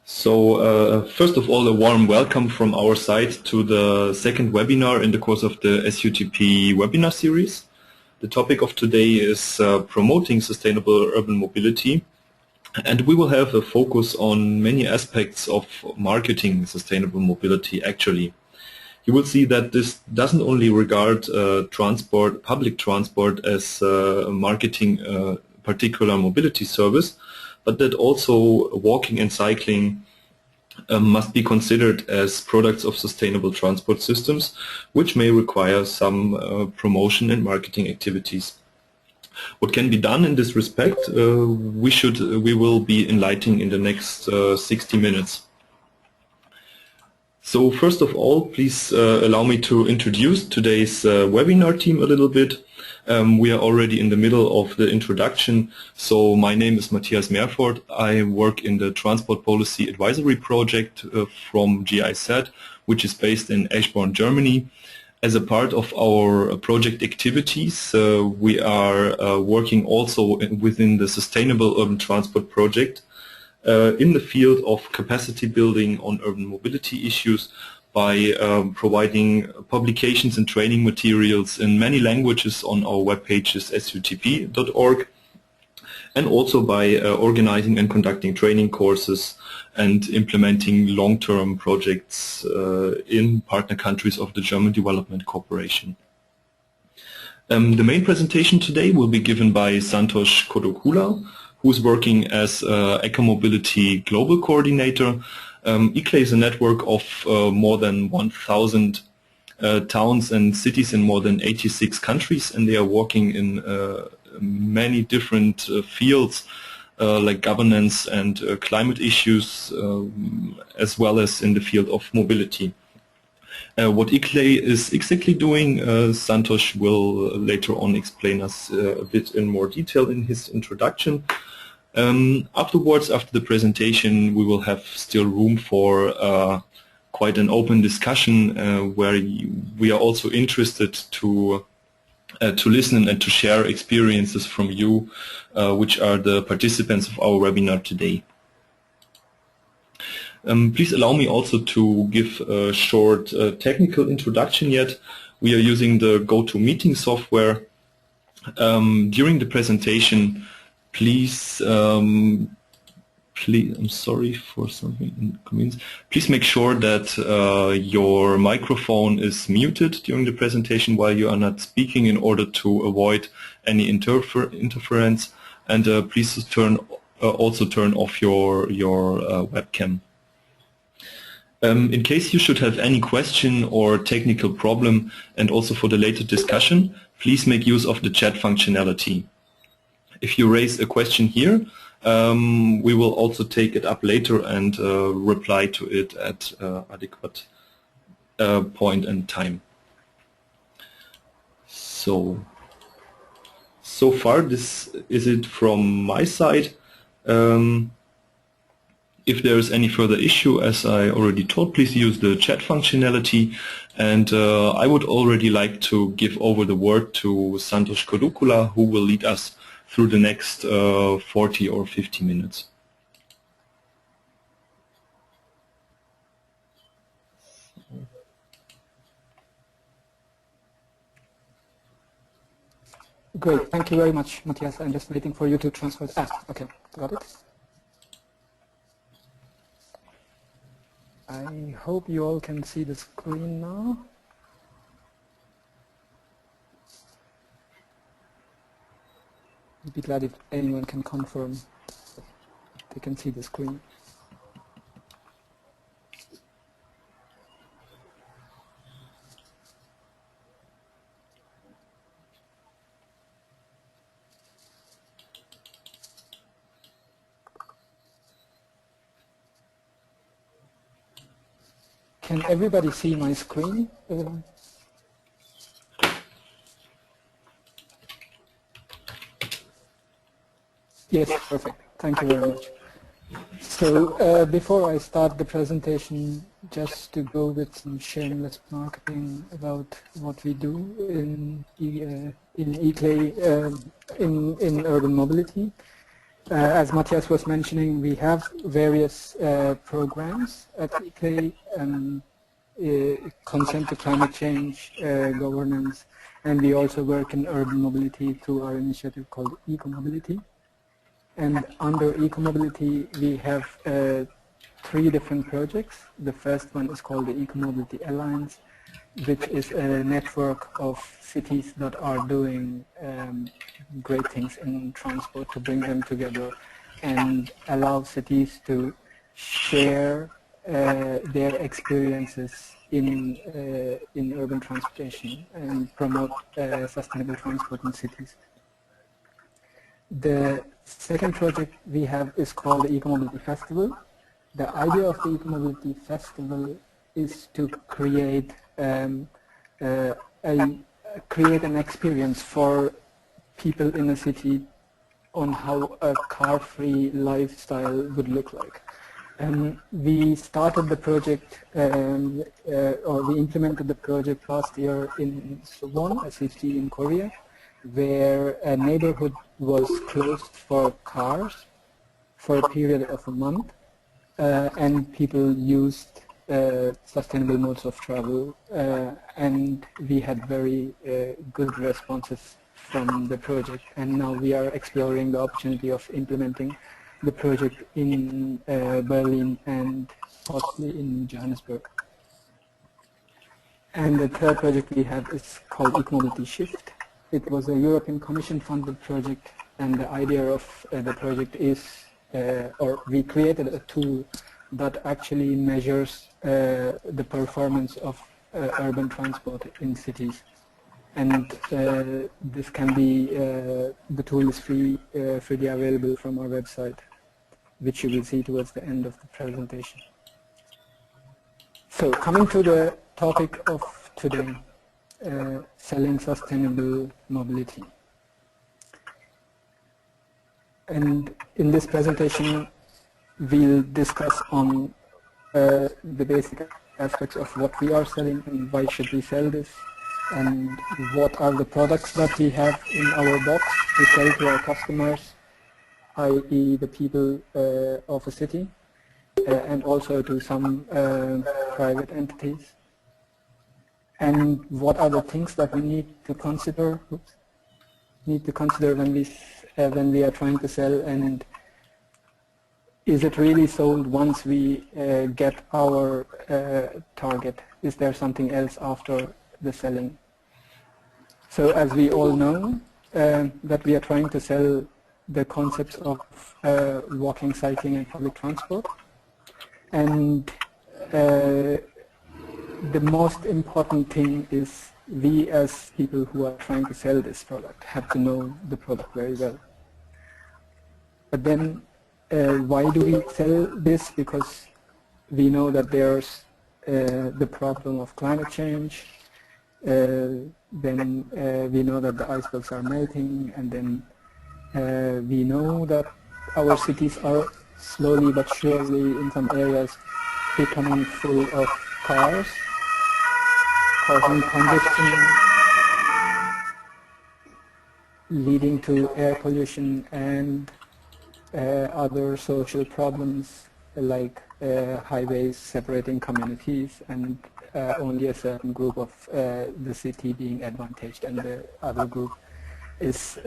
First of all, a warm welcome from our side to the second webinar in the course of the SUTP-Webinar series. The topic of today is promoting sustainable urban mobility, and we will have a focus on many aspects of marketing sustainable mobility actually. You will see that this doesn't only regard public transport as marketing a particular mobility service, but that also walking and cycling must be considered as products of sustainable transport systems, which may require some promotion and marketing activities. What can be done in this respect, we will be enlightening in the next 60 minutes. So first of all, please allow me to introduce today's webinar team a little bit. We are already in the middle of the introduction. So my name is Matthias Meerfort. I work in the Transport Policy Advisory Project from GIZ, which is based in Eschborn, Germany. As a part of our project activities, we are working also within the Sustainable Urban Transport Project in the field of capacity building on urban mobility issues by providing publications and training materials in many languages on our web pages sutp.org, and also by organizing and conducting training courses and implementing long-term projects in partner countries of the German Development Corporation. The main presentation today will be given by Santosh Kodokula, who is working as Eco-Mobility Global Coordinator. ICLE is a network of more than 1,000 towns and cities in more than 86 countries, and they are working in many different fields like governance and climate issues, as well as in the field of mobility. What ICLE is exactly doing, Santosh will later on explain us a bit in more detail in his introduction. Afterwards, after the presentation, we will have still room for quite an open discussion where we are also interested to listen and to share experiences from you, which are the participants of our webinar today. Please allow me also to give a short technical introduction yet. We are using the GoToMeeting software. During the presentation, please, I'm sorry for something inconvenience. Please make sure that your microphone is muted during the presentation while you are not speaking in order to avoid any interference. And please also turn off your webcam. In case you should have any question or technical problem, and also for the later discussion, please make use of the chat functionality. If you raise a question here, we will also take it up later and reply to it at adequate point and time. So far this is it from my side. If there is any further issue, as I already told, please use the chat functionality. And I would already like to give over the word to Santosh Kodokula, who will lead us through the next 40 or 50 minutes. Great, thank you very much, Matthias. I'm just waiting for you to transfer. Okay, got it. I hope you all can see the screen now. I'd be glad if anyone can confirm they can see the screen. Can everybody see my screen? Yes, perfect. Thank you very much. So before I start the presentation, just to go with some shameless marketing about what we do in ICLE in urban mobility. as Matthias was mentioning, we have various programs at EK, consent to climate change, governance, and we also work in urban mobility through our initiative called Eco-Mobility. And under Eco-Mobility, we have 3 different projects. The first one is called the Eco-Mobility Alliance, which is a network of cities that are doing great things in transport to bring them together and allow cities to share their experiences in urban transportation and promote sustainable transport in cities. The second project we have is called the Eco-Mobility Festival. The idea of the Eco-Mobility Festival is to create an experience for people in a city on how a car-free lifestyle would look like. We started the project, or we implemented the project last year in Slogan, a city in Korea, where a neighborhood was closed for cars for a period of a month, and people used sustainable modes of travel, and we had very good responses from the project, and now we are exploring the opportunity of implementing the project in Berlin and possibly in Johannesburg. And the third project we have is called Eco-Mobility Shift. It was a European Commission funded project, and the idea of the project is, or we created a tool that actually measures the performance of urban transport in cities. And this can be, the tool is freely available from our website, which you will see towards the end of the presentation. So coming to the topic of today, selling sustainable mobility. And in this presentation, we'll discuss on the basic aspects of what we are selling and why should we sell this, and what are the products that we have in our box to sell to our customers, i.e. the people of a city, and also to some private entities. And what are the things that we need to consider? When we are trying to sell, and is it really sold once we get our target? Is there something else after the selling? So as we all know, that we are trying to sell the concepts of walking, cycling and public transport. And the most important thing is we as people who are trying to sell this product have to know the product very well. But then why do we sell this? Because we know that there's the problem of climate change, then we know that the icebergs are melting, and then we know that our cities are slowly but surely in some areas becoming full of cars, causing congestion, leading to air pollution and other social problems like highways separating communities and only a certain group of the city being advantaged and the other group is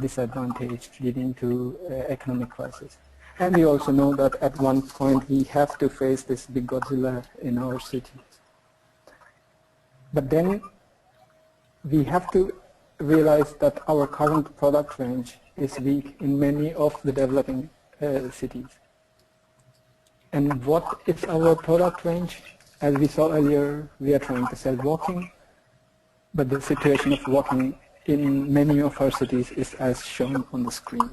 disadvantaged, leading to economic crisis. And we also know that at one point we have to face this big Godzilla in our cities. But then we have to realize that our current product range is weak in many of the developing cities. And what is our product range? As we saw earlier, we are trying to sell walking, but the situation of walking in many of our cities is as shown on the screen.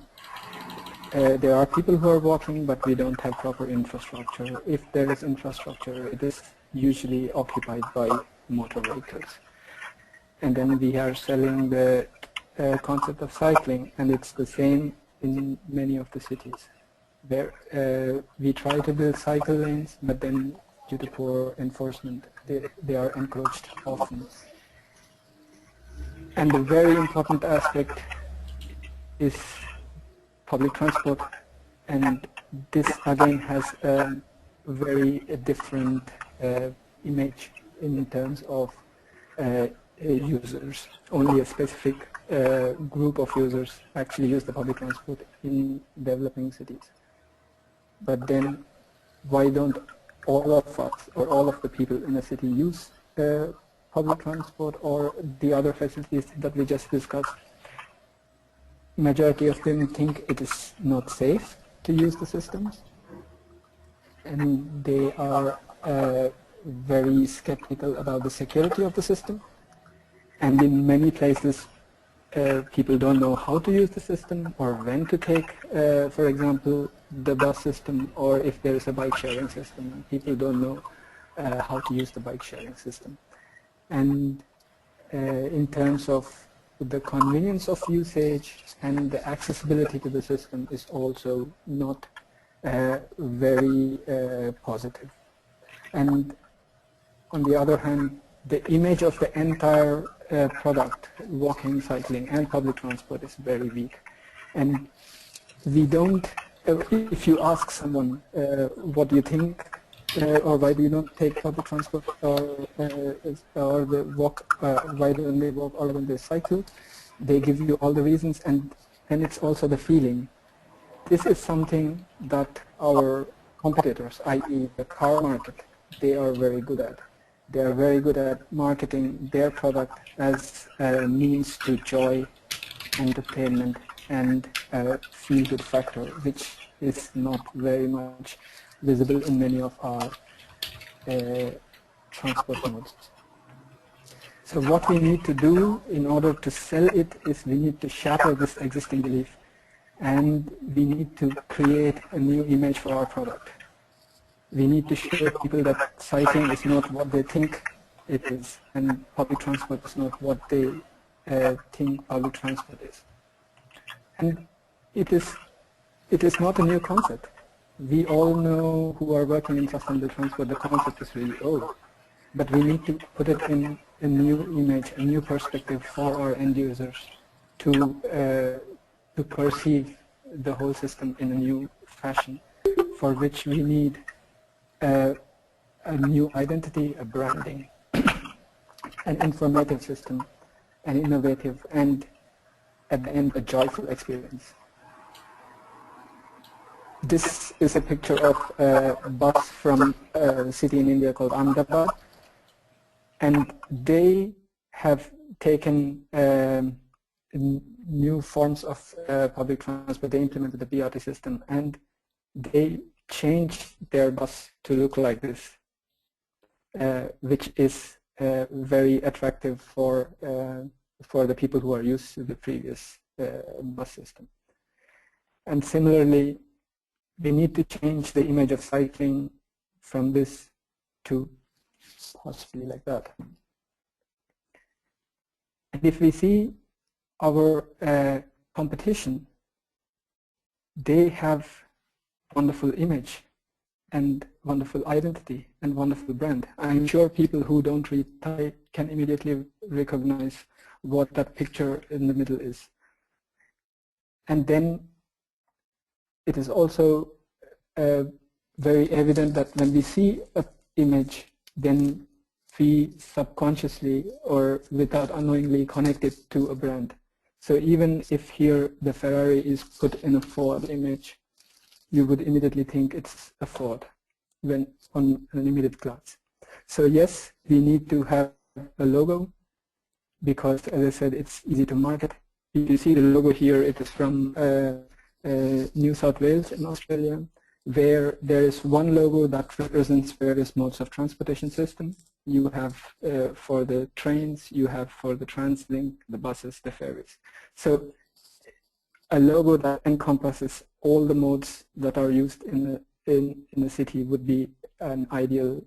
There are people who are walking, but we don't have proper infrastructure. If there is infrastructure, it is usually occupied by motor vehicles. And then we are selling the concept of cycling, and it's the same in many of the cities. Where we try to build cycle lanes, but then due to poor enforcement, they are encroached often. And the very important aspect is public transport, and this again has a very different image in terms of users. Only a specific group of users actually use the public transport in developing cities. But then why don't all of us or all of the people in a city use public transport or the other facilities that we just discussed? Majority of them think it is not safe to use the systems, and they are very skeptical about the security of the system. And in many places, people don't know how to use the system or when to take, for example, the bus system, or if there is a bike sharing system. People don't know how to use the bike sharing system. And in terms of the convenience of usage and the accessibility to the system is also not very positive. And on the other hand, the image of the entire product, walking, cycling, and public transport is very weak. And we don't, if you ask someone what do you think, or why do you not take public transport, or the walk, why don't they walk, or when they cycle, they give you all the reasons, and then it's also the feeling. This is something that our competitors, i.e. the car market, they are very good at. They are very good at marketing their product as a means to joy, entertainment, and a feel-good factor, which is not very much visible in many of our transport modes. So what we need to do in order to sell it is we need to shatter this existing belief, and we need to create a new image for our product. We need to show people that cycling is not what they think it is, and public transport is not what they think public transport is. And it is not a new concept. We all know who are working in sustainable transport, the concept is really old. But we need to put it in a new image, a new perspective for our end users to perceive the whole system in a new fashion, for which we need a new identity, a branding, an informative system, an innovative, and at the end a joyful experience. This is a picture of a bus from a city in India called Ahmedabad, and they have taken new forms of public transport. They implemented the BRT system, and they changed their bus to look like this, which is very attractive for the people who are used to the previous bus system. And similarly, we need to change the image of cycling from this to possibly like that. And if we see our competition, they have wonderful image and wonderful identity and wonderful brand. I'm sure people who don't read Thai can immediately recognize what that picture in the middle is. And then it is also very evident that when we see an image, then we subconsciously or without unknowingly connect it to a brand. So even if here the Ferrari is put in a Ford image, you would immediately think it's a Ford when on an immediate glance. So yes, we need to have a logo because, as I said, it's easy to market. If you see the logo here, it is from New South Wales in Australia, where there is one logo that represents various modes of transportation system. You have for the trains, you have for the TransLink, the buses, the ferries. So a logo that encompasses all the modes that are used in the city would be an ideal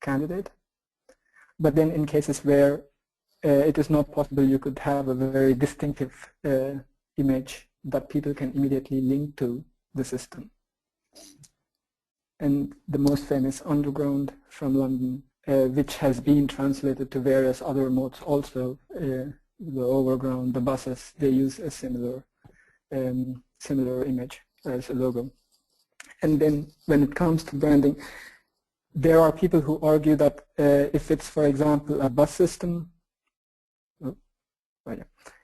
candidate. But then in cases where it is not possible, you could have a very distinctive image that people can immediately link to the system. And the most famous Underground from London, which has been translated to various other modes also, the Overground, the buses, they use a similar similar image as a logo. And then when it comes to branding, there are people who argue that if it's, for example, a bus system,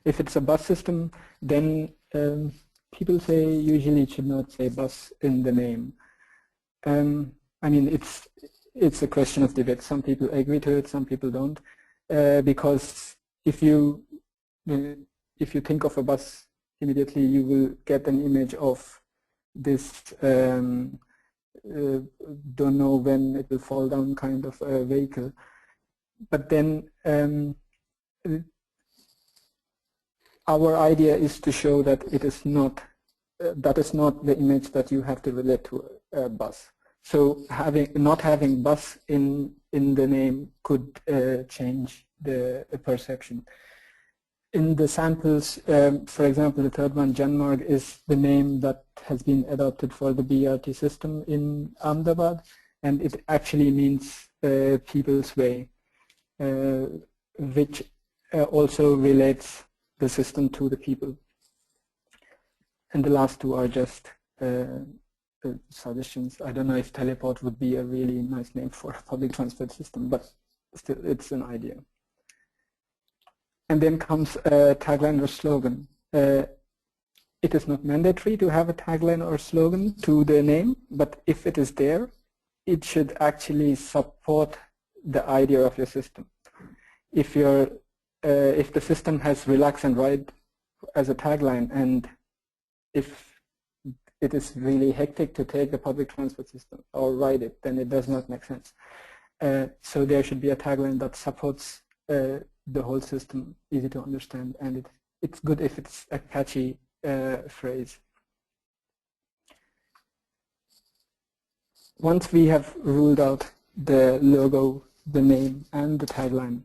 if it's a bus system, then people say usually it should not say bus in the name. I mean, it's a question of debate. Some people agree to it, some people don't, because if you think of a bus, immediately you will get an image of this don't know when it will fall down kind of a vehicle. But then our idea is to show that it is not, that is not the image that you have to relate to a bus. So not having bus in the name could change the perception. In the samples, for example, the third one, Janmarg, is the name that has been adopted for the BRT system in Ahmedabad, and it actually means people's way, which also relates the system to the people. And the last two are just suggestions. I don't know if teleport would be a really nice name for a public transport system, but still it's an idea. And then comes a tagline or slogan. It is not mandatory to have a tagline or slogan to the name, but if it is there, it should actually support the idea of your system. If the system has relax and ride as a tagline, and if it is really hectic to take the public transport system or ride it, then it does not make sense. So there should be a tagline that supports the whole system, easy to understand, and it's good if it's a catchy phrase. Once we have ruled out the logo, the name, and the tagline,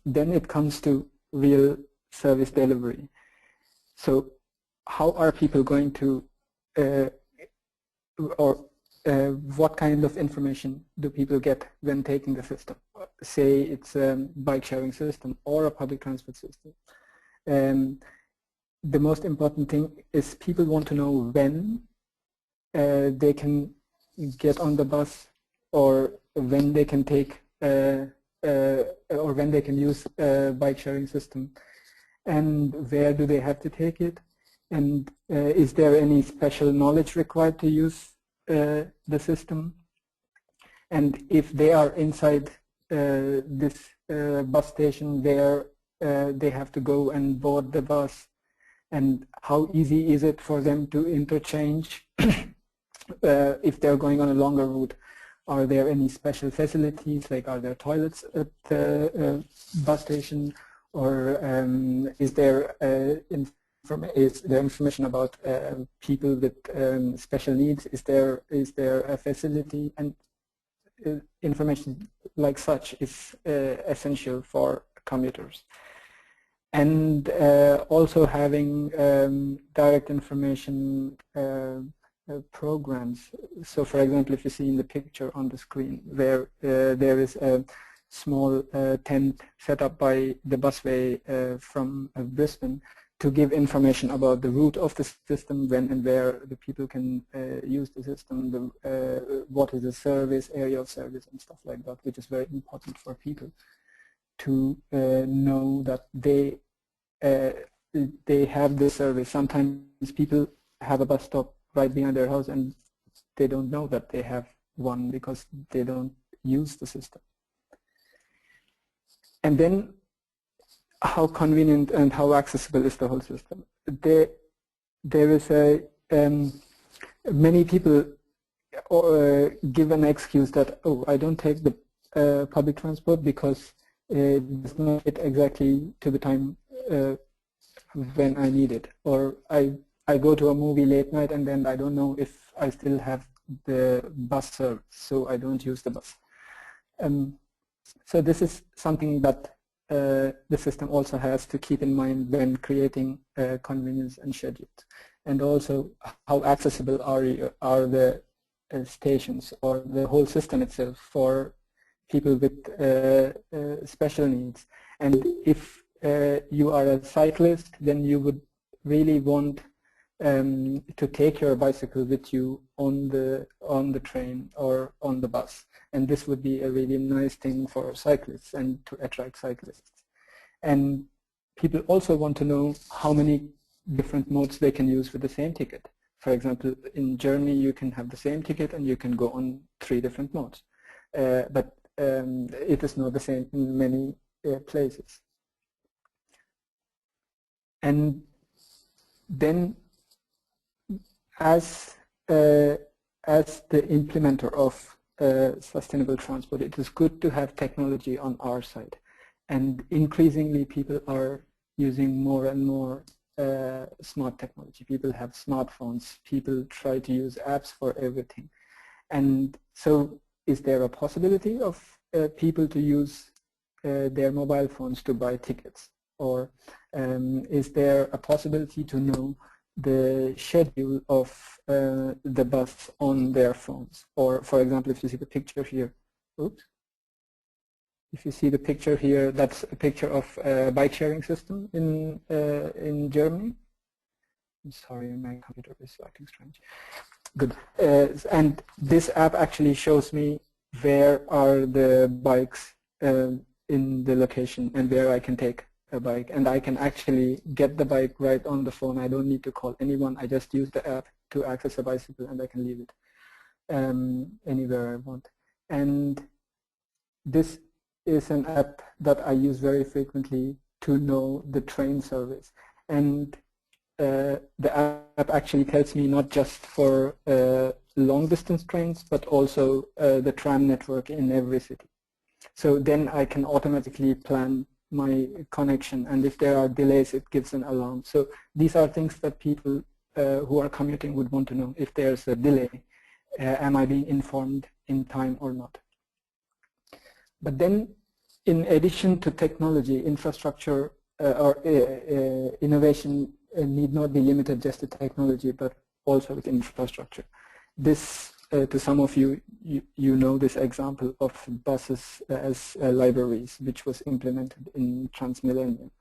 then it comes to real service delivery. So how are people going to, what kind of information do people get when taking the system? Say it's a bike sharing system or a public transport system. The most important thing is people want to know when they can get on the bus, or when they can take or when they can use a bike sharing system, and where do they have to take it, and is there any special knowledge required to use the system, and if they are inside this bus station where they have to go and board the bus, and how easy is it for them to interchange if they're going on a longer route. Are there any special facilities, like are there toilets at the bus station, or is there information about people with special needs? Is there a facility? And information like such is essential for commuters. And also having direct information programs. So for example, if you see in the picture on the screen where there is a small tent set up by the busway from Brisbane to give information about the route of the system, when and where the people can use the system, what is the service, area of service, and stuff like that, which is very important for people to know that they have the service. Sometimes people have a bus stop right behind their house and they don't know that they have one because they don't use the system. And then how convenient and how accessible is the whole system? There is many people give an excuse that, oh, I don't take the public transport because it does not fit exactly to the time when I need it, or I go to a movie late night and then I don't know if I still have the bus service, so I don't use the bus. So this is something that the system also has to keep in mind when creating convenience and schedules. And also how accessible are the stations or the whole system itself for people with special needs. And if you are a cyclist, then you would really want to take your bicycle with you on the train or on the bus. And this would be a really nice thing for cyclists and to attract cyclists. And people also want to know how many different modes they can use with the same ticket. For example, in Germany you can have the same ticket and you can go on 3 different modes. But it is not the same in many places. And then as the implementer of sustainable transport, it is good to have technology on our side. And increasingly people are using more and more smart technology. People have smartphones, people try to use apps for everything. And so is there a possibility of people to use their mobile phones to buy tickets? Or is there a possibility to know the schedule of the bus on their phones? Or for example, if you see the picture here, oops. If you see the picture here, that's a picture of a bike sharing system in Germany. I'm sorry, my computer is acting strange. Good. And this app actually shows me where are the bikes in the location and where I can take a bike. And I can actually get the bike right on the phone. I don't need to call anyone. I just use the app to access a bicycle and I can leave it anywhere I want. And this is an app that I use very frequently to know the train service. And the app actually tells me not just for long distance trains, but also the tram network in every city. So then I can automatically plan my connection, and if there are delays, it gives an alarm. So these are things that people who are commuting would want to know. If there's a delay, am I being informed in time or not? But then, in addition to technology, infrastructure or innovation need not be limited just to technology, but also with infrastructure. This, to some of you, you know this example of buses as libraries, which was implemented in Transmillennium.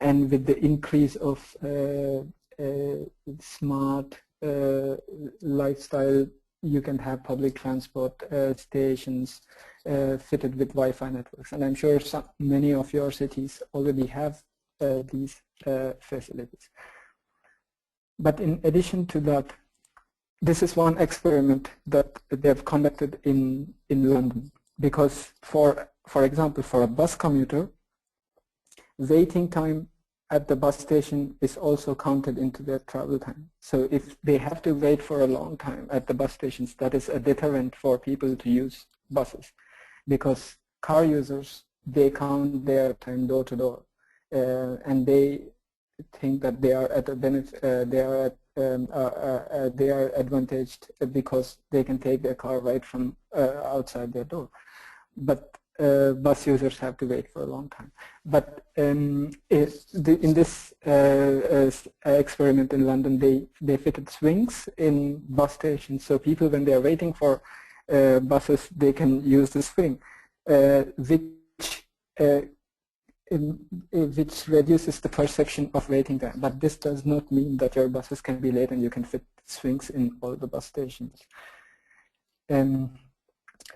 And with the increase of smart lifestyle, you can have public transport stations fitted with Wi-Fi networks. And I'm sure many of your cities already have these facilities. But in addition to that, this is one experiment that they've conducted in London. Because for example, for a bus commuter, waiting time at the bus station is also counted into their travel time. So if they have to wait for a long time at the bus stations, that is a deterrent for people to use buses. Because car users, they count their time door to door, and they think that they are at a benefit, they are advantaged because they can take their car right from outside their door. But bus users have to wait for a long time. But in this experiment in London, they fitted swings in bus stations, so people, when they are waiting for buses, they can use the swing, which reduces the perception of waiting time. But this does not mean that your buses can be late and you can fit swings in all the bus stations.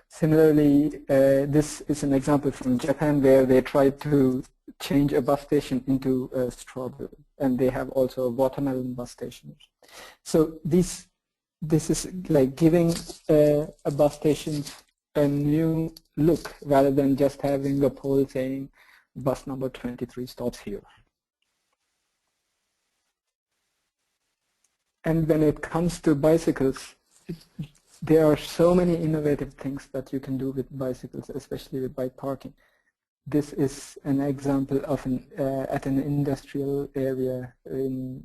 Similarly, this is an example from Japan where they tried to change a bus station into a strawberry, and they have also a watermelon bus station. So this is like giving a bus station a new look rather than just having a pole saying bus number 23 stops here. And when it comes to bicycles, there are so many innovative things that you can do with bicycles, especially with bike parking. This is an example of at an industrial area in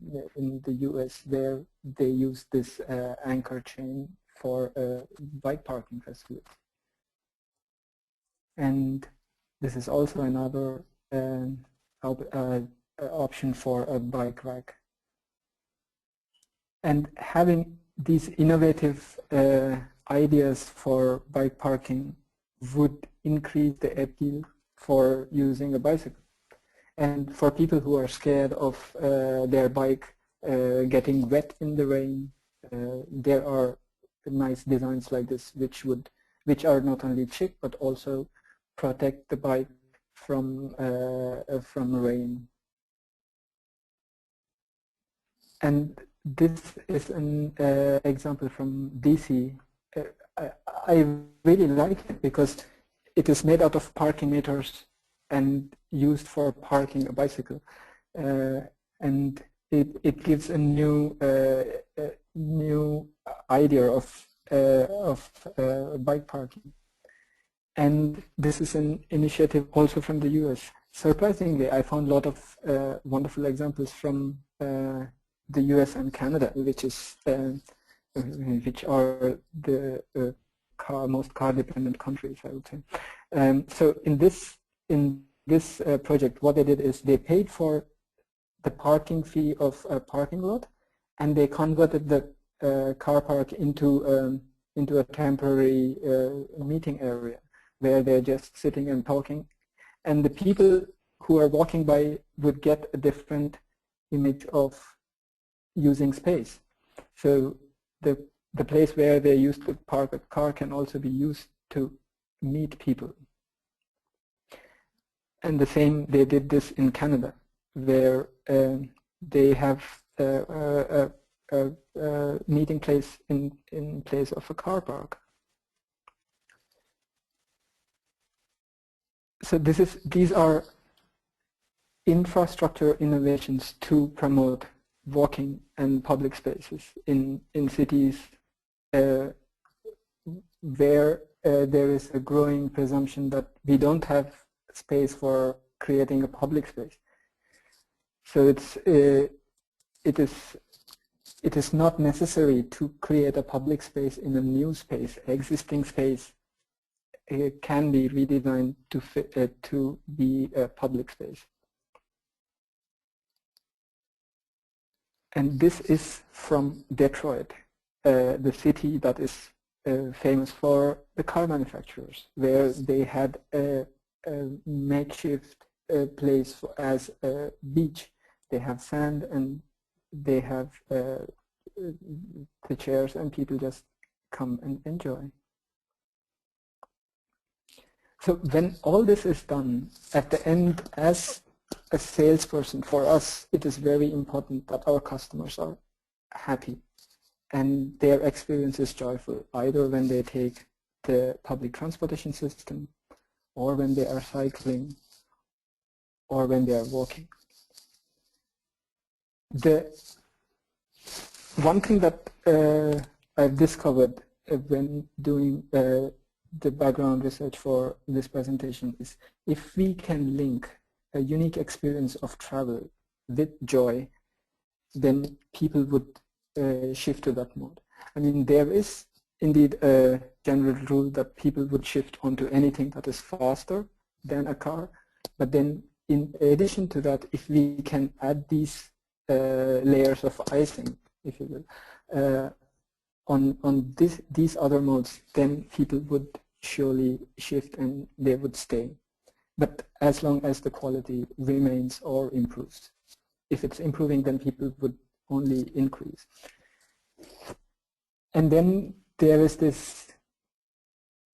the US where they use this anchor chain for a bike parking facility. And this is also another option for a bike rack. And having these innovative ideas for bike parking would increase the appeal for using a bicycle. And for people who are scared of their bike getting wet in the rain. There are nice designs like this which are not only cheap but also protect the bike from rain. And this is an example from DC. I really like it because it is made out of parking meters and used for parking a bicycle, and it gives a new idea of bike parking. And this is an initiative also from the US. Surprisingly, I found a lot of wonderful examples from the US and Canada, which are the most car-dependent countries, I would say. So in this project, what they did is they paid for the parking fee of a parking lot, and they converted the car park into a temporary meeting area where they're just sitting and talking, and the people who are walking by would get a different image of using space. So the place where they used to park a car can also be used to meet people. And the same, they did this in Canada, where they have a meeting place in place of a car park. So these are infrastructure innovations to promote walking and public spaces in cities where there is a growing presumption that we don't have space for creating a public space. So it is not necessary to create a public space in a new space. Existing space can be redesigned to be a public space. And this is from Detroit, the city that is famous for the car manufacturers, where they had a makeshift place as a beach. They have sand and they have the chairs, and people just come and enjoy. So when all this is done, at the end, as a salesperson, for us, it is very important that our customers are happy and their experience is joyful, either when they take the public transportation system, or when they are cycling, or when they are walking. The one thing that I've discovered when doing the background research for this presentation is, if we can link a unique experience of travel with joy, then people would shift to that mode. I mean, there is indeed a general rule that people would shift onto anything that is faster than a car, but then in addition to that, if we can add these layers of icing, if you will, on these other modes, then people would surely shift and they would stay. But as long as the quality remains or improves. If it's improving, then people would only increase. And then there is this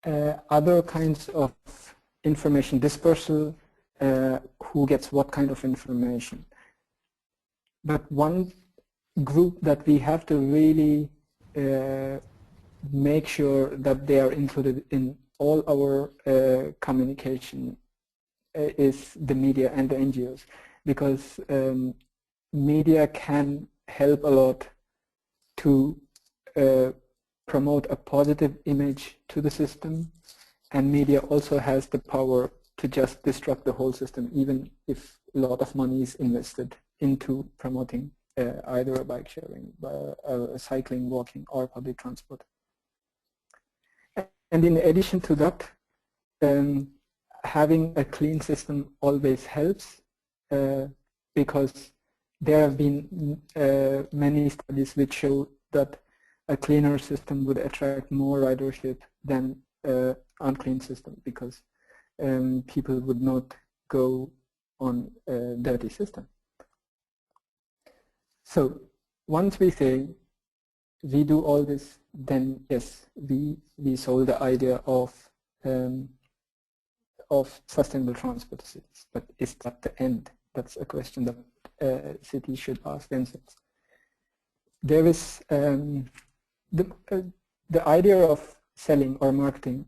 other kinds of information dispersal, who gets what kind of information. But one group that we have to really make sure that they are included in all our communication is the media and the NGOs, because media can help a lot to promote a positive image to the system, and media also has the power to just disrupt the whole system, even if a lot of money is invested into promoting either a bike sharing, cycling, walking, or public transport. And in addition to that, having a clean system always helps, because there have been many studies which show that a cleaner system would attract more ridership than an unclean system, because people would not go on a dirty system. So once we say we do all this, then yes, we sold the idea of sustainable transport cities. But is that the end? That's a question that cities should ask themselves. There is the idea of selling or marketing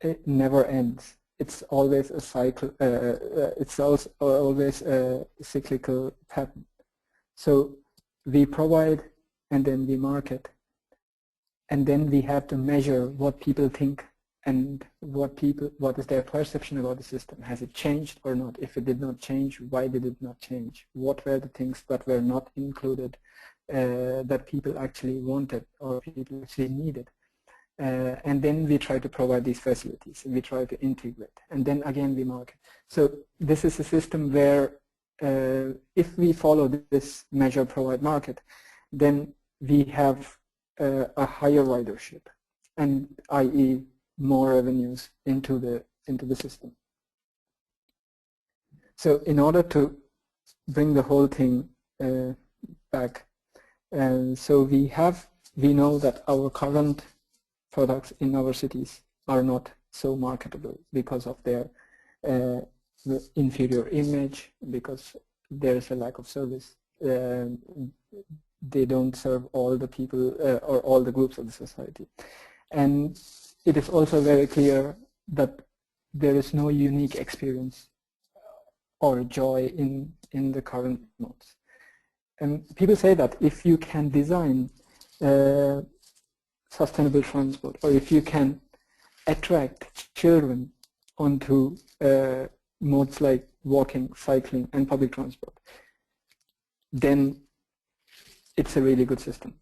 it never ends. It's always a cycle. It's also always a cyclical pattern. So we provide and then we market, and then we have to measure what people think and what is their perception about the system. Has it changed or not? If it did not change, why did it not change? What were the things that were not included that people actually wanted or people actually needed? And then we try to provide these facilities, and we try to integrate, and then again we market. So this is a system where if we follow this measure, provide, market, then we have a higher ridership, and i.e. more revenues into the system. So in order to bring the whole thing back, so we know that our current products in our cities are not so marketable because of their inferior image, because there's a lack of service. They don't serve all the people or all the groups of the society. And it is also very clear that there is no unique experience or joy in the current modes. And people say that if you can design sustainable transport, or if you can attract children onto modes like walking, cycling, and public transport, then it's a really good system,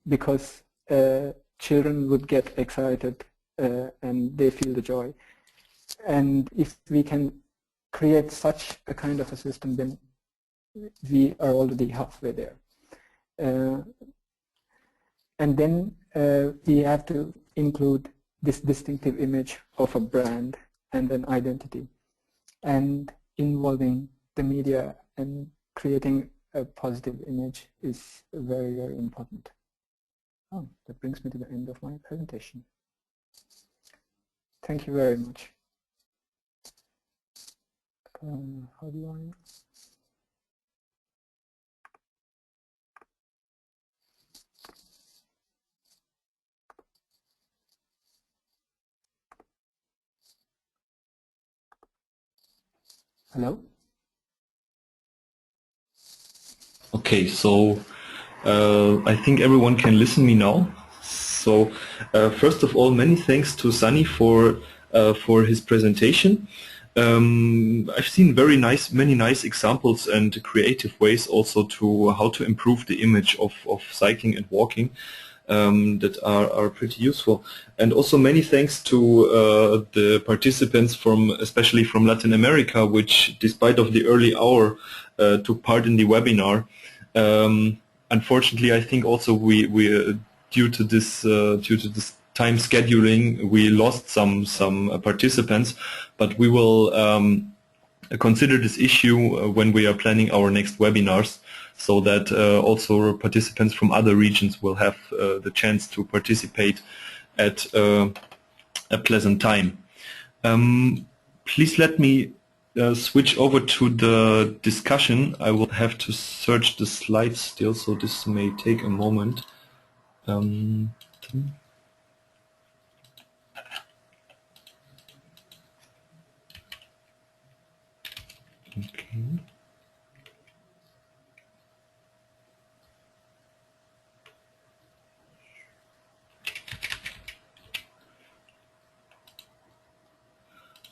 because children would get excited and they feel the joy. And if we can create such a kind of a system, then we are already halfway there. And then we have to include this distinctive image of a brand and an identity, and involving the media and creating a positive image is very, very important. Oh, that brings me to the end of my presentation. Thank you very much. How do I? Hello? Okay, so I think everyone can listen me now. So first of all, many thanks to Sunny for his presentation. I've seen many nice examples and creative ways also to how to improve the image of cycling and walking that are pretty useful. And also many thanks to the participants especially from Latin America, which despite of the early hour took part in the webinar. Unfortunately, I think also we due to this time scheduling, we lost some participants, but we will consider this issue when we are planning our next webinars, so that also participants from other regions will have the chance to participate at a pleasant time. Please let me switch over to the discussion. I will have to search the slides still, so this may take a moment. Okay.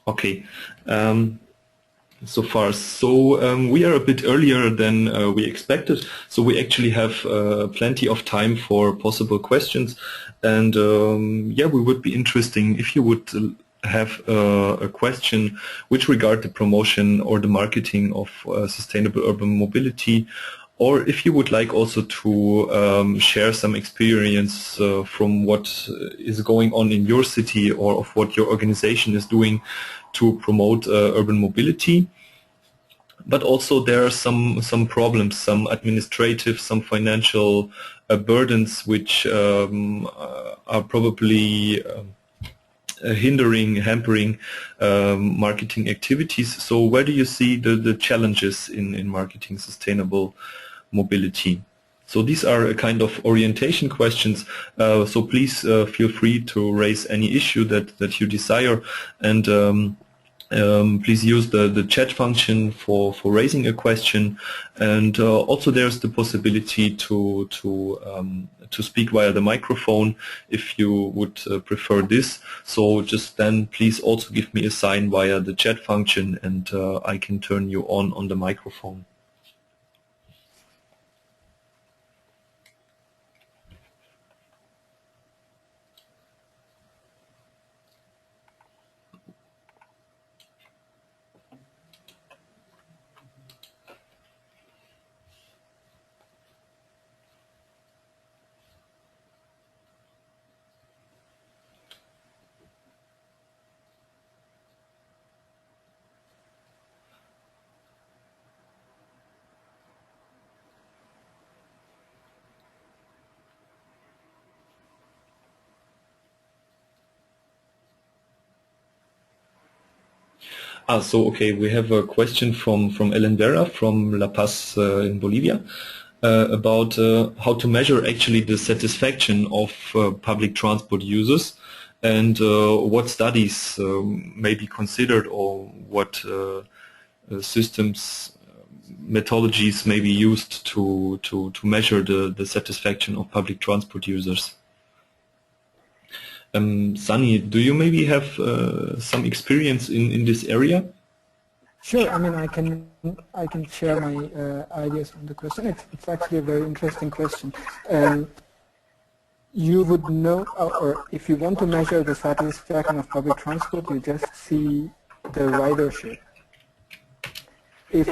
Okay. So far, we are a bit earlier than we expected, so we actually have plenty of time for possible questions, and yeah, we would be interesting if you would have a question which regard the promotion or the marketing of sustainable urban mobility, or if you would like also to share some experience from what is going on in your city or of what your organization is doing to promote urban mobility. but also there are some problems, some administrative, some financial burdens which are probably hampering marketing activities. So where do you see the challenges in marketing sustainable mobility? So these are a kind of orientation questions, so please feel free to raise any issue that you desire, and please use the chat function for raising a question, and also there's the possibility to speak via the microphone if you would prefer this. So just then please also give me a sign via the chat function, and I can turn you on the microphone. So okay, we have a question from Ellen Vera from La Paz in Bolivia about how to measure actually the satisfaction of public transport users, and what studies may be considered, or what systems, methodologies may be used to measure the satisfaction of public transport users. Sunny, do you maybe have some experience in this area? Sure. I mean, I can share my ideas on the question. It's actually a very interesting question. You would know, or if you want to measure the satisfaction of public transport, you just see the ridership. If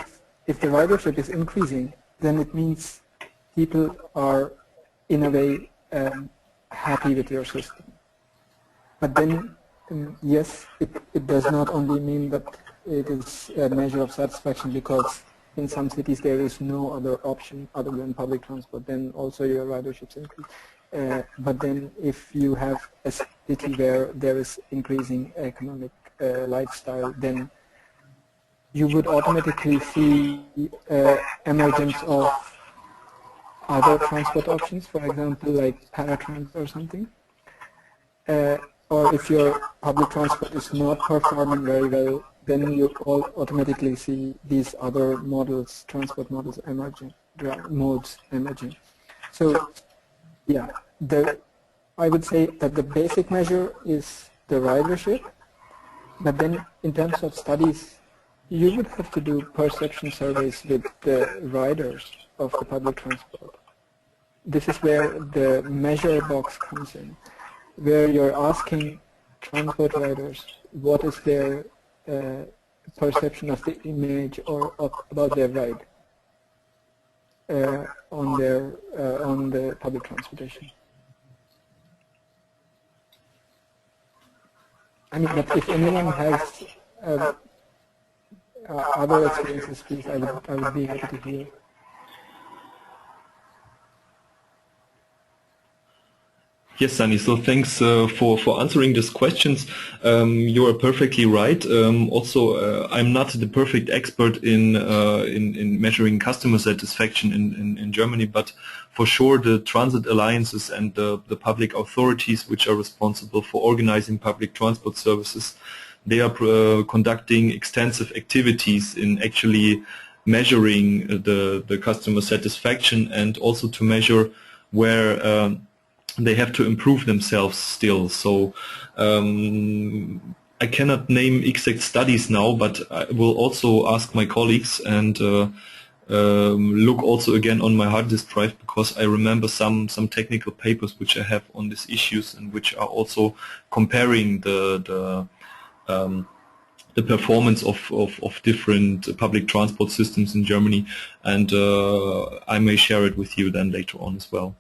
the ridership is increasing, then it means people are in a way happy with your system. But then, yes, it does not only mean that it is a measure of satisfaction, because in some cities there is no other option other than public transport, then also your riderships increase. But then if you have a city where there is increasing economic lifestyle, then you would automatically see emergence of other transport options, for example, like paratransit or something. Or if your public transport is not performing very well, then you automatically see these other models, transport models emerging, modes emerging. So, yeah, I would say that the basic measure is the ridership, but then in terms of studies, you would have to do perception surveys with the riders of the public transport. This is where the measure box comes in, where you're asking transport riders what is their perception of the image or about their ride on the public transportation. I mean, but if anyone has other experiences, please, I would be happy to hear. Yes, Sunny. So thanks for answering these questions. You are perfectly right. Also, I'm not the perfect expert in measuring customer satisfaction in Germany, but for sure the transit alliances and the public authorities which are responsible for organizing public transport services, they are conducting extensive activities in actually measuring the customer satisfaction, and also to measure where they have to improve themselves still. So I cannot name exact studies now, but I will also ask my colleagues and look also again on my hard disk drive, because I remember some technical papers which I have on these issues, and which are also comparing the performance of different public transport systems in Germany, and I may share it with you then later on as well.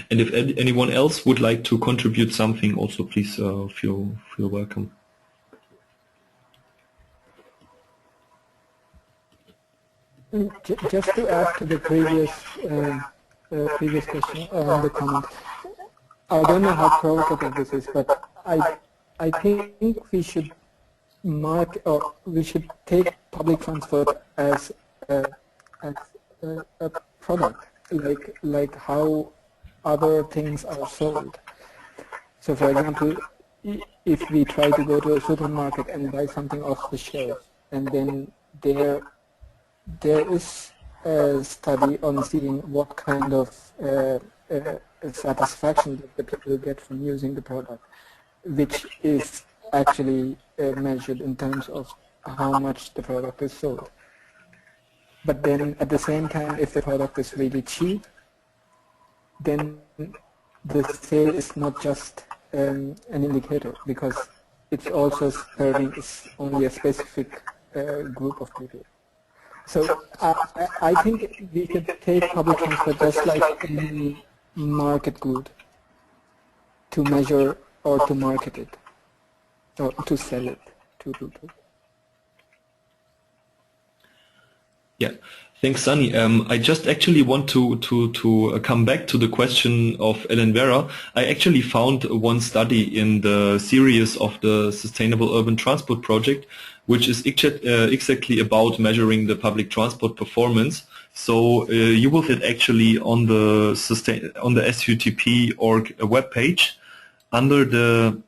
And if anyone else would like to contribute something, also please feel welcome. Just to add to the previous question or the comment, I don't know how provocative this is, but I think we should we should take public transport as a product, like how other things are sold. So, for example, if we try to go to a supermarket and buy something off the shelf, and then there is a study on seeing what kind of satisfaction that the people get from using the product, which is actually measured in terms of how much the product is sold. But then at the same time, if the product is really cheap, then the sale is not just an indicator, because it's also serving only a specific group of people. So I think we could take public transport just like any market good to measure or to market it or to sell it to people. Yeah, thanks, Sunny. I just actually want to come back to the question of Ellen Vera. I actually found one study in the series of the Sustainable Urban Transport Project, which is exactly about measuring the public transport performance. So you will hit actually on the SUTP.org webpage under the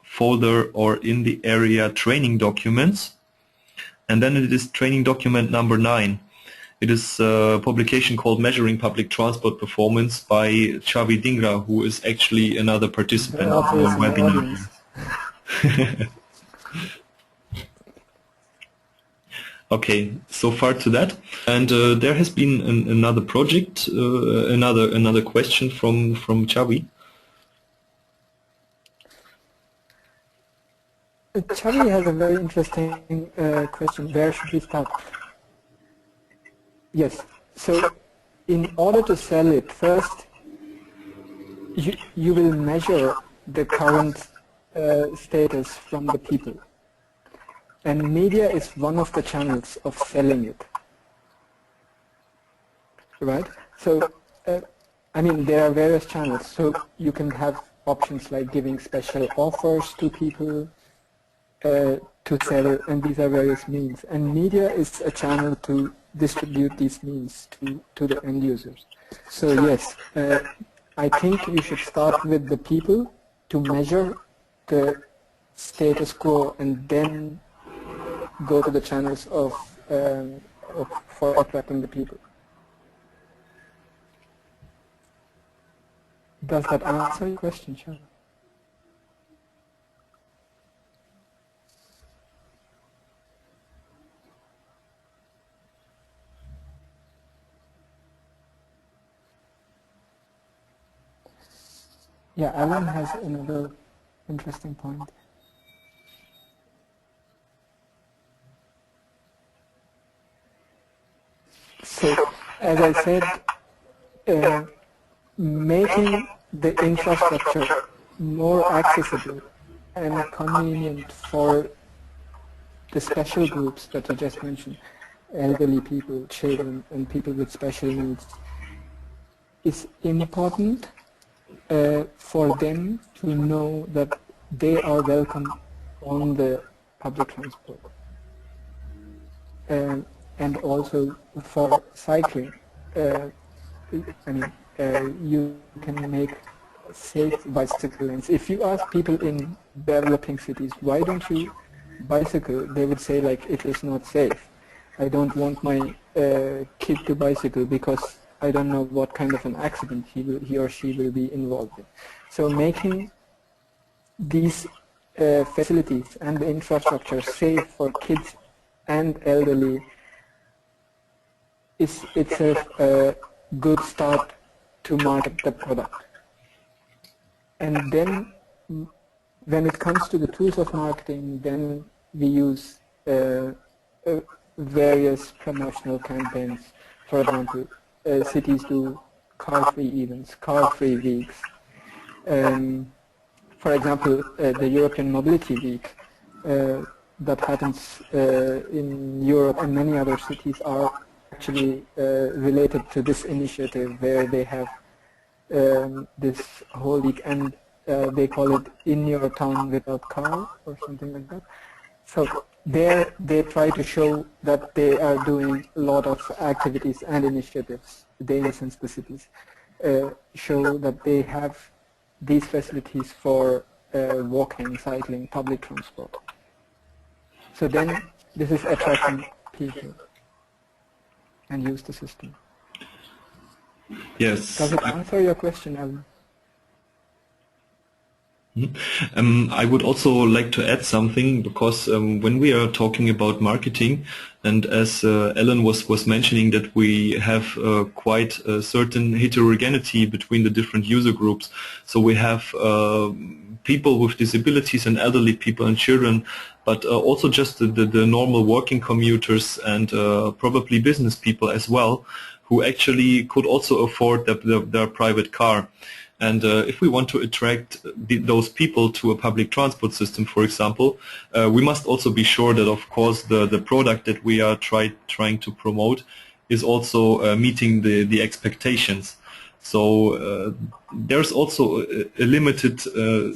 folder or in the area training documents. And then it is training document number 9. It is a publication called Measuring Public Transport Performance by Xavi Dingra, who is actually another participant of the webinar. Okay, so far to that. And there has been another project, another question from Xavi. Xavi has a very interesting question. Where should we start? Yes. So, in order to sell it, first you will measure the current status from the people. And media is one of the channels of selling it. Right? So, I mean, there are various channels. So, you can have options like giving special offers to people, to sell, and these are various means. And media is a channel to distribute these means to the end users. So yes, I think you should start with the people to measure the status quo, and then go to the channels for attracting the people. Does that answer your question, Shana? Yeah, Alan has another interesting point. So, as I said, making the infrastructure more accessible and convenient for the special groups that you just mentioned, elderly people, children, and people with special needs, is important for them to know that they are welcome on the public transport. And also for cycling, I mean, you can make safe bicycle lanes. If you ask people in developing cities, why don't you bicycle, they would say, like, it is not safe. I don't want my kid to bicycle because I don't know what kind of an accident he or she will be involved in. So making these facilities and the infrastructure safe for kids and elderly is itself a good start to market the product. And then when it comes to the tools of marketing, then we use various promotional campaigns. For example, cities do car-free events, car-free weeks. For example, the European Mobility Week that happens in Europe and many other cities are actually related to this initiative, where they have this whole week, and they call it In Your Town Without Car or something like that. So there they try to show that they are doing a lot of activities and initiatives, they, in a sense, the cities, show that they have these facilities for walking, cycling, public transport. So then this is attracting people and use the system. Yes. Does it answer your question, Alan? I would also like to add something, because when we are talking about marketing, and as Alan was mentioning, that we have quite a certain heterogeneity between the different user groups. So we have people with disabilities and elderly people and children, but also just the normal working commuters and probably business people as well, who actually could also afford their private car. And if we want to attract those people to a public transport system, for example, we must also be sure that, of course, the product that we are trying to promote is also meeting the expectations. So there's also a limited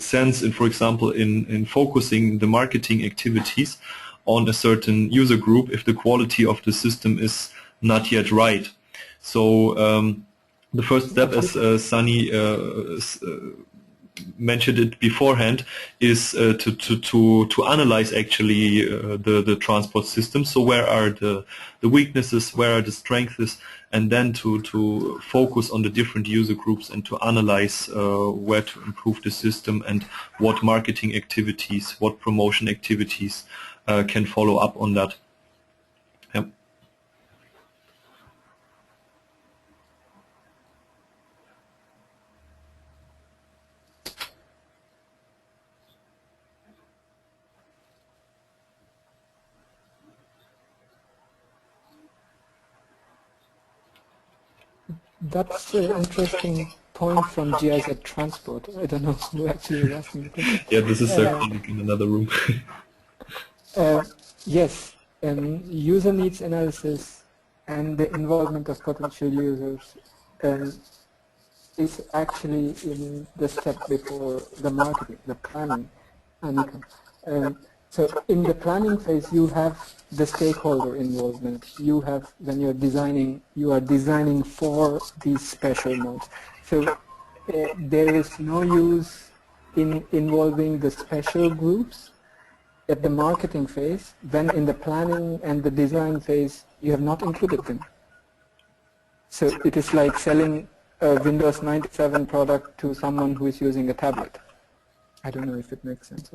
sense in, for example, in focusing the marketing activities on a certain user group if the quality of the system is not yet right. So the first step, as Sunny mentioned it beforehand, is to analyze actually the transport system. So where are the weaknesses, where are the strengths, and then to focus on the different user groups and to analyze where to improve the system and what marketing activities, what promotion activities can follow up on that. Yep. That's an interesting point from GIZ Transport. I don't know who actually was asking the question. Yeah, this is a colleague in another room. Yes, user needs analysis and the involvement of potential users is actually in the step before the marketing, the planning, Annika. So in the planning phase, you have the stakeholder involvement. You have, when you're designing, you are designing for these special modes. So there is no use in involving the special groups at the marketing phase, when in the planning and the design phase, you have not included them. So it is like selling a Windows 97 product to someone who is using a tablet. I don't know if it makes sense.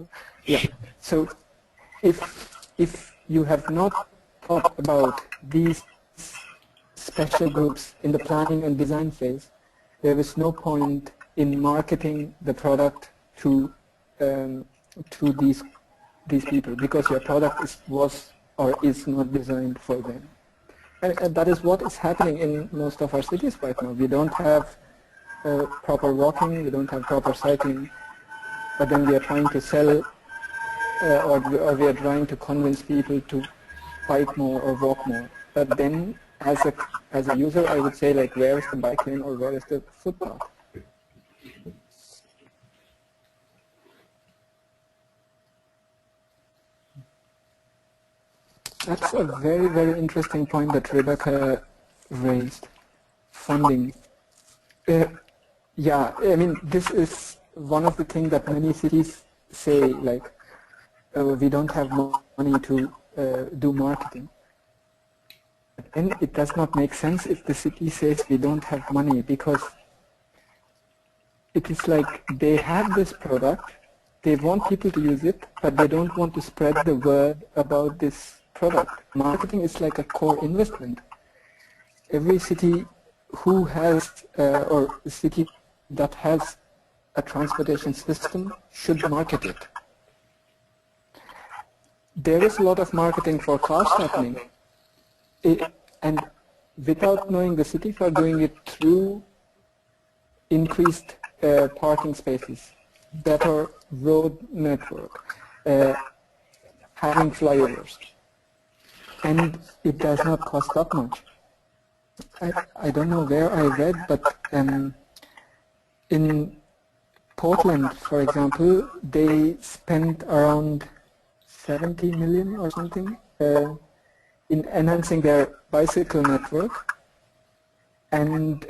Yeah. So if you have not thought about these special groups in the planning and design phase, there is no point in marketing the product to these people, because your product was or is not designed for them. And that is what is happening in most of our cities right now. We don't have proper walking, we don't have proper cycling, but then we are trying to sell or we are trying to convince people to bike more or walk more. But then as a user, I would say, like, where is the bike lane or where is the footpath? That's a very, very interesting point that Rebecca raised. Funding. Yeah, I mean, this is one of the things that many cities say, like, we don't have money to do marketing. And it does not make sense if the city says we don't have money, because it is like they have this product, they want people to use it, but they don't want to spread the word about this product. Marketing is like a core investment. Every city who has, or a city that has a transportation system should market it. There is a lot of marketing for cars happening, and without knowing, the cities are doing it through increased parking spaces, better road network, having flyovers. And it does not cost that much. I don't know where I read, but in Portland, for example, they spent around 70 million or something in enhancing their bicycle network, and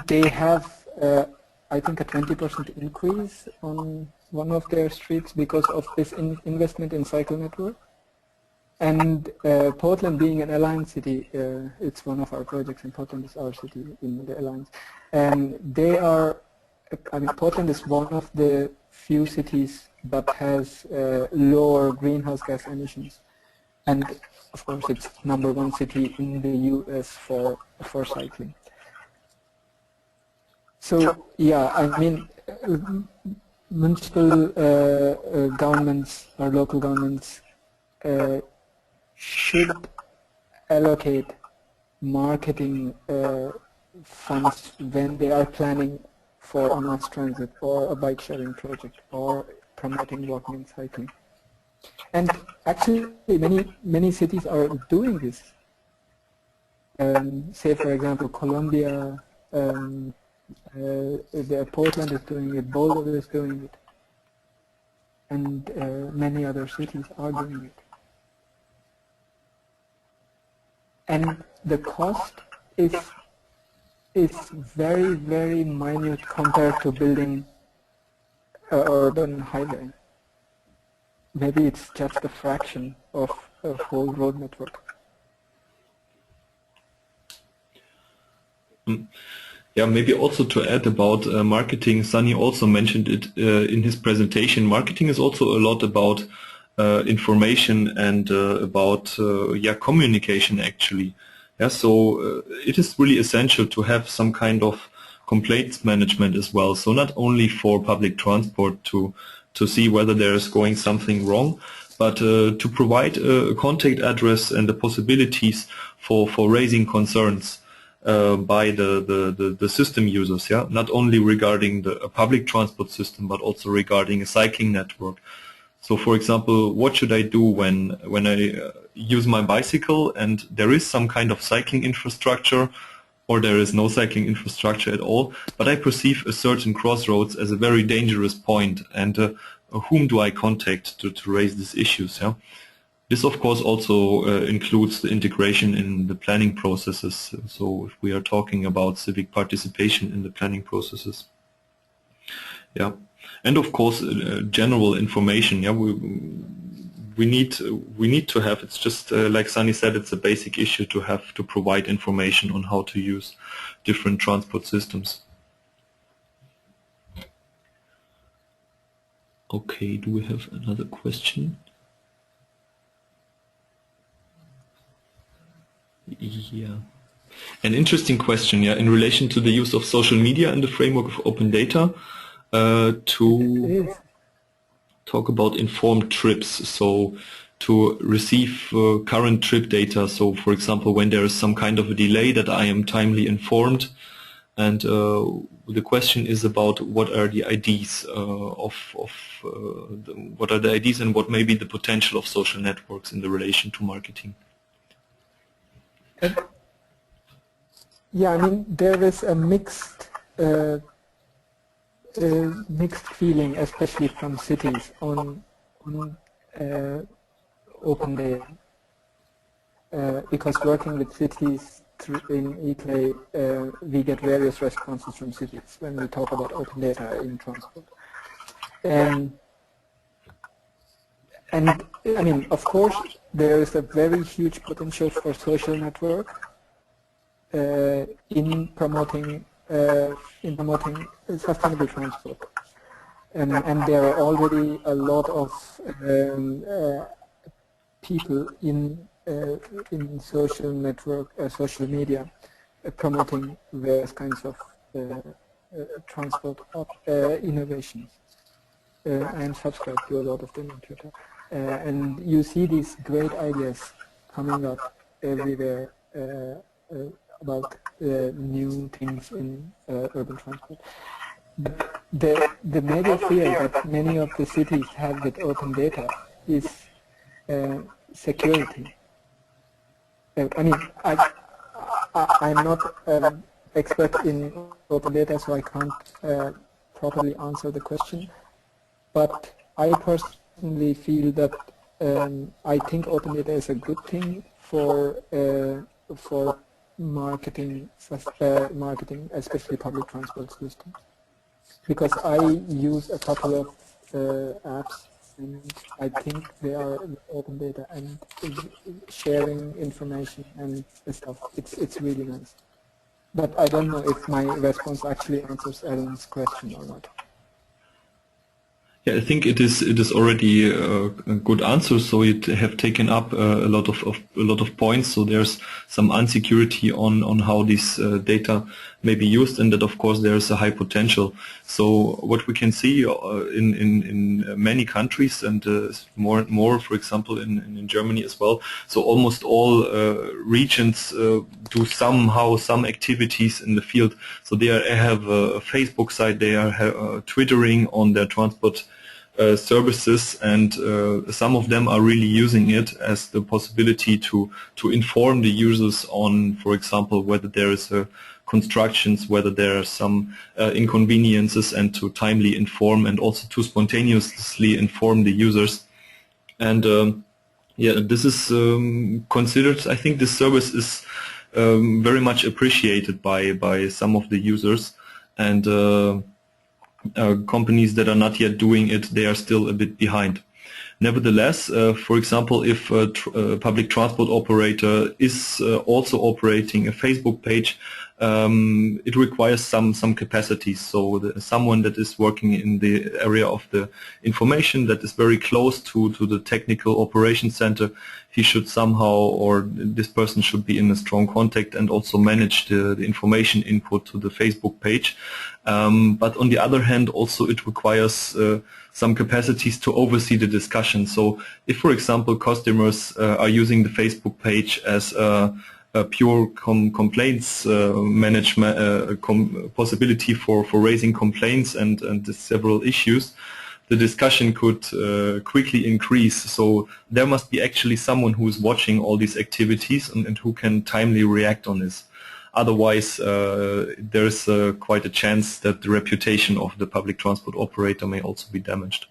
they have, I think, a 20% increase on one of their streets because of this investment in cycle network. And Portland being an Alliance city, it's one of our projects, and Portland is our city in the Alliance. And they are, I mean, Portland is one of the few cities that has lower greenhouse gas emissions. And of course, it's #1 city in the US for cycling. So yeah, I mean, municipal governments or local governments should allocate marketing funds when they are planning for a mass transit or a bike sharing project or promoting walking and cycling. And actually many cities are doing this. Say for example Colombia, Portland is doing it, Boulder is doing it, and many other cities are doing it. And the cost is very, very minute compared to building an urban highway. Maybe it's just a fraction of a whole road network. Yeah, maybe also to add about marketing, Sunny also mentioned it in his presentation. Marketing is also a lot about information and about communication actually. Yeah, so it is really essential to have some kind of complaints management as well. So not only for public transport to see whether there is going something wrong, but to provide a contact address and the possibilities for raising concerns by the system users. Yeah, not only regarding the public transport system, but also regarding a cycling network. So, for example, what should I do when I use my bicycle and there is some kind of cycling infrastructure, or there is no cycling infrastructure at all, but I perceive a certain crossroads as a very dangerous point, and whom do I contact to raise these issues? Yeah, this of course also includes the integration in the planning processes. So, if we are talking about civic participation in the planning processes, yeah. And of course, general information. Yeah, we need to have. It's just like Sunny said. It's a basic issue to have to provide information on how to use different transport systems. Okay, do we have another question? Yeah, an interesting question. Yeah, in relation to the use of social media in the framework of open data. To talk about informed trips, so to receive current trip data. So, for example, when there is some kind of a delay, that I am timely informed. And the question is about what are the IDs what are the IDs and what may be the potential of social networks in the relation to marketing. Yeah, I mean there is a mixed feeling, especially from cities, on open data, because working with cities in eClay, we get various responses from cities when we talk about open data in transport. And I mean, of course, there is a very huge potential for social network in promoting sustainable transport, and there are already a lot of people in social media promoting various kinds of transport innovations. I am subscribed to a lot of them on Twitter, and you see these great ideas coming up everywhere about new things in urban transport. The major fear that many of the cities have with open data is security. I mean, I'm not expert in open data, so I can't properly answer the question. But I personally feel that I think open data is a good thing for marketing, especially public transport systems. Because I use a couple of apps, and I think they are open data and sharing information and stuff. It's really nice. But I don't know if my response actually answers Alan's question or not. Yeah, I think it is already a good answer. So you have taken up a lot of points. So there's some insecurity on how this data may be used, and that of course there's a high potential. So what we can see in many countries, and more and more, for example, in Germany as well. So almost all regions do somehow some activities in the field. So they have a Facebook site, they are twittering on their transport services, and some of them are really using it as the possibility to inform the users on, for example, whether there is constructions, whether there are some inconveniences, and to timely inform and also to spontaneously inform the users. And yeah, this is considered, I think this service is very much appreciated by some of the users, and companies that are not yet doing it, they are still a bit behind. Nevertheless, for example, if a public transport operator is also operating a Facebook page, it requires some capacity. So someone that is working in the area of the information, that is very close to the technical operations center, he should somehow, or this person should be in a strong contact and also manage the information input to the Facebook page. But on the other hand, also it requires some capacities to oversee the discussion. So if, for example, customers are using the Facebook page as a pure complaints management possibility for raising complaints and several issues, the discussion could quickly increase. So there must be actually someone who is watching all these activities and who can timely react on this. Otherwise, there is quite a chance that the reputation of the public transport operator may also be damaged.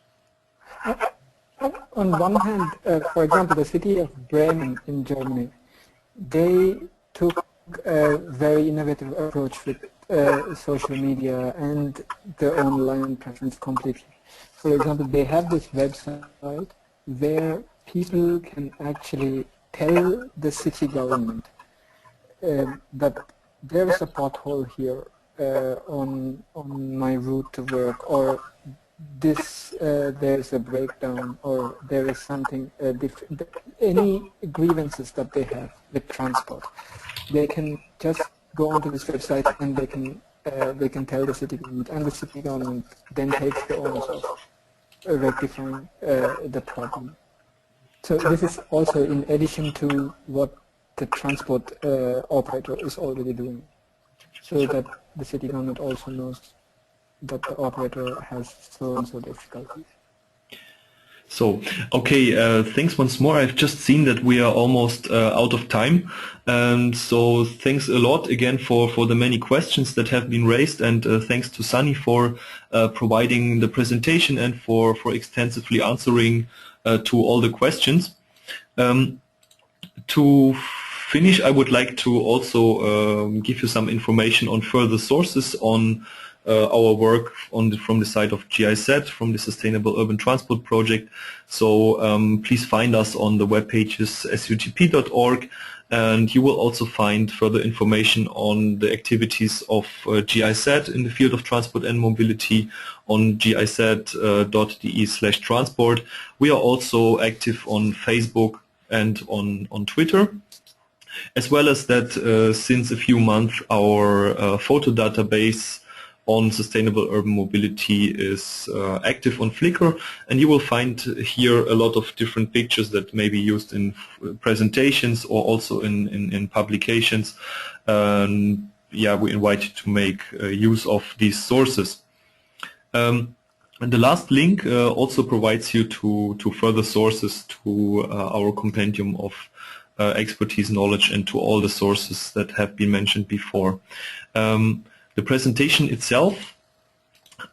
On one hand, for example, the city of Bremen in Germany, they took a very innovative approach with social media and the online presence completely. For example, they have this website where people can actually tell the city government that there is a pothole here on my route to work, or this there is a breakdown, or there is something any grievances that they have with transport. They can just go onto this website and they can tell the city government, and the city government then takes the onus of rectifying the problem. So this is also in addition to what the transport operator is already doing, so that the city government also knows that the operator has so and so difficulties. So, okay, thanks once more. I've just seen that we are almost out of time. So thanks a lot again for the many questions that have been raised, and thanks to Sunny for providing the presentation and for extensively answering to all the questions. To finish, I would like to also give you some information on further sources on our work from the side of GIZ, from the Sustainable Urban Transport Project. So please find us on the web pages SUTP.org, and you will also find further information on the activities of GIZ in the field of transport and mobility on giz.de/transport. We are also active on Facebook and on Twitter, as well as that since a few months our photo database on sustainable urban mobility is active on Flickr, and you will find here a lot of different pictures that may be used in presentations or also in publications. Yeah, we invite you to make use of these sources. And the last link also provides you to further sources, to our compendium of expertise, knowledge, and to all the sources that have been mentioned before. The presentation itself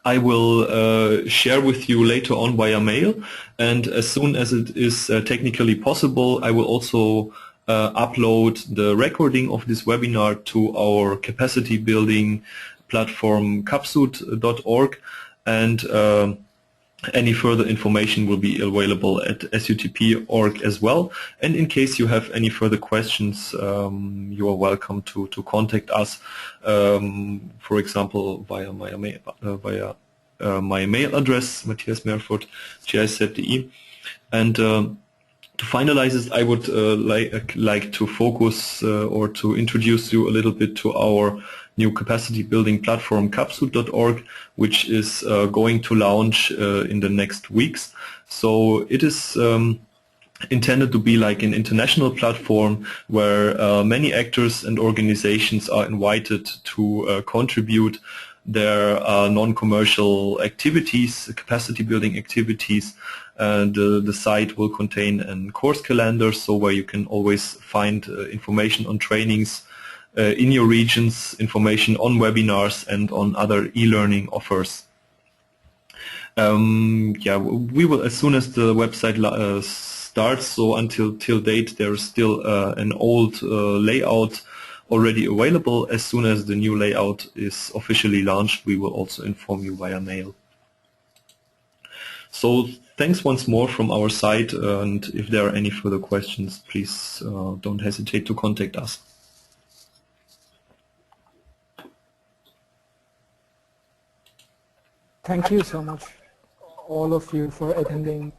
I will share with you later on via mail, and as soon as it is technically possible, I will also upload the recording of this webinar to our capacity building platform capsut.org, and any further information will be available at SUTP.org as well. And in case you have any further questions, you are welcome to contact us, for example, via my mail address, Matthias Merford, GIZ.de. And to finalize this, I would like to focus or to introduce you a little bit to our new capacity building platform capsut.org, which is going to launch in the next weeks. So it is intended to be like an international platform where many actors and organizations are invited to contribute their non-commercial activities, capacity building activities. The site will contain a course calendar, so where you can always find information on trainings in your regions, information on webinars and on other e-learning offers. Yeah, we will, as soon as the website starts, so till date there is still an old layout already available. As soon as the new layout is officially launched, we will also inform you via mail. So thanks once more from our side, and if there are any further questions, please don't hesitate to contact us. Thank you so much, all of you, for attending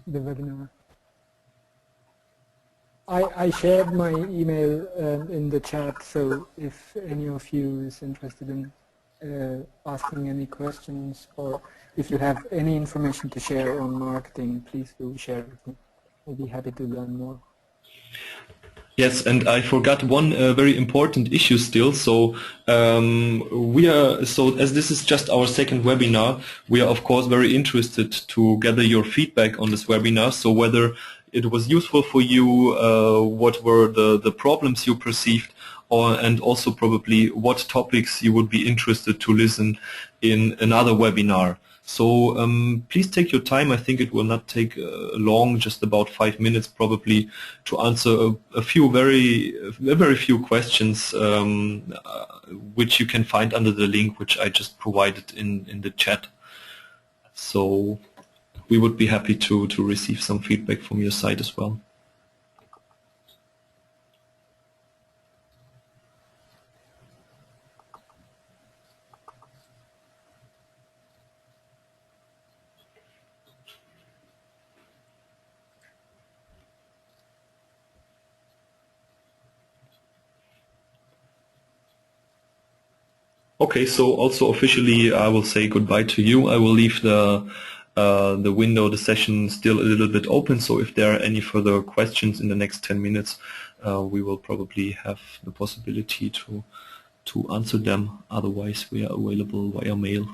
the webinar. I shared my email in the chat, so if any of you is interested in asking any questions, or if you have any information to share on marketing, please do share with me. I'll be happy to learn more. Yes, and I forgot one very important issue still. So as this is just our second webinar, we are of course very interested to gather your feedback on this webinar. So whether it was useful for you, what were the problems you perceived, and also probably what topics you would be interested to listen in another webinar. So please take your time. I think it will not take long, just about 5 minutes probably, to answer a very few questions which you can find under the link which I just provided in the chat. So we would be happy to receive some feedback from your side as well. Okay, so also officially I will say goodbye to you. I will leave the window, the session still a little bit open, so if there are any further questions in the next 10 minutes, we will probably have the possibility to answer them. Otherwise we are available via mail.